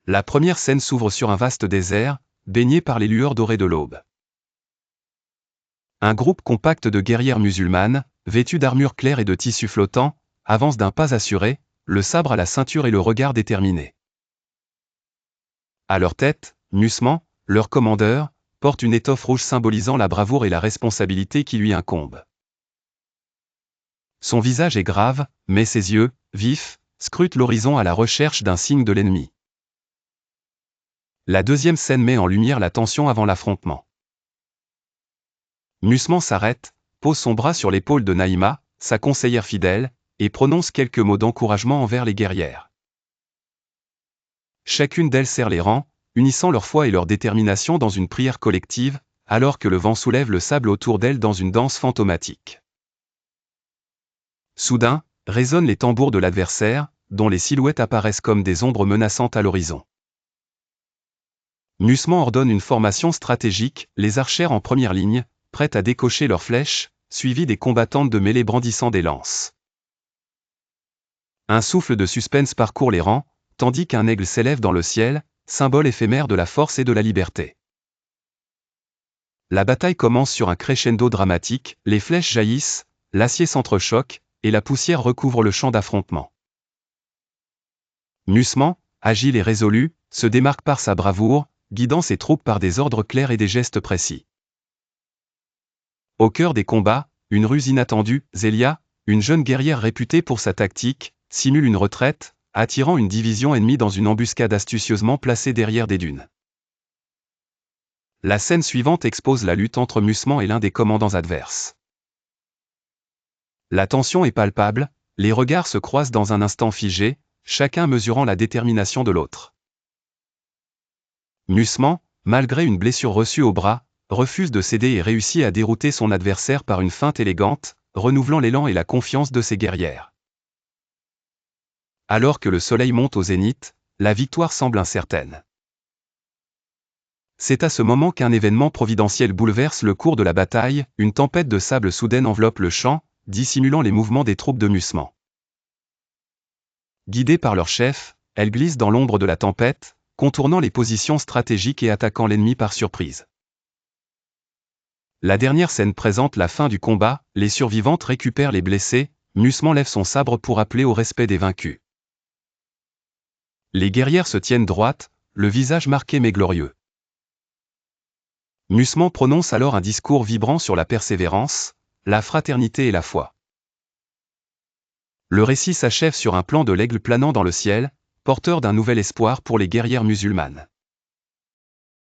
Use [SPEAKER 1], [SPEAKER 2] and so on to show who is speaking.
[SPEAKER 1] La première scène s'ouvre sur un vaste désert, baigné par les lueurs dorées de l'aube. Un groupe compact de guerrières musulmanes, vêtues d'armures claires et de tissus flottants, avance d'un pas assuré, le sabre à la ceinture et le regard déterminé. À leur tête, Musman, leur commandeur, porte une étoffe rouge symbolisant la bravoure et la responsabilité qui lui incombent. Son visage est grave, mais ses yeux, vifs, scrutent l'horizon à la recherche d'un signe de l'ennemi. La deuxième scène met en lumière la tension avant l'affrontement. Musman s'arrête, pose son bras sur l'épaule de Naïma, sa conseillère fidèle, et prononce quelques mots d'encouragement envers les guerrières. Chacune d'elles serre les rangs, unissant leur foi et leur détermination dans une prière collective, alors que le vent soulève le sable autour d'elles dans une danse fantomatique. Soudain, résonnent les tambours de l'adversaire, dont les silhouettes apparaissent comme des ombres menaçantes à l'horizon. Musman ordonne une formation stratégique, les archères en première ligne, prêtes à décocher leurs flèches, suivies des combattantes de mêlée brandissant des lances. Un souffle de suspense parcourt les rangs, tandis qu'un aigle s'élève dans le ciel, symbole éphémère de la force et de la liberté. La bataille commence sur un crescendo dramatique, les flèches jaillissent, l'acier s'entrechoque, et la poussière recouvre le champ d'affrontement. Musman, agile et résolu, se démarque par sa bravoure, guidant ses troupes par des ordres clairs et des gestes précis. Au cœur des combats, une ruse inattendue, Zélia, une jeune guerrière réputée pour sa tactique, simule une retraite, attirant une division ennemie dans une embuscade astucieusement placée derrière des dunes. La scène suivante expose la lutte entre Musman et l'un des commandants adverses. La tension est palpable, les regards se croisent dans un instant figé, chacun mesurant la détermination de l'autre. Musman, malgré une blessure reçue au bras, refuse de céder et réussit à dérouter son adversaire par une feinte élégante, renouvelant l'élan et la confiance de ses guerrières. Alors que le soleil monte au zénith, la victoire semble incertaine. C'est à ce moment qu'un événement providentiel bouleverse le cours de la bataille, une tempête de sable soudaine enveloppe le champ, dissimulant les mouvements des troupes de Musman. Guidées par leur chef, elles glissent dans l'ombre de la tempête, contournant les positions stratégiques et attaquant l'ennemi par surprise. La dernière scène présente la fin du combat, les survivantes récupèrent les blessés, Musman lève son sabre pour appeler au respect des vaincus. Les guerrières se tiennent droites, le visage marqué mais glorieux. Musman prononce alors un discours vibrant sur la persévérance, la fraternité et la foi. Le récit s'achève sur un plan de l'aigle planant dans le ciel, porteur d'un nouvel espoir pour les guerrières musulmanes.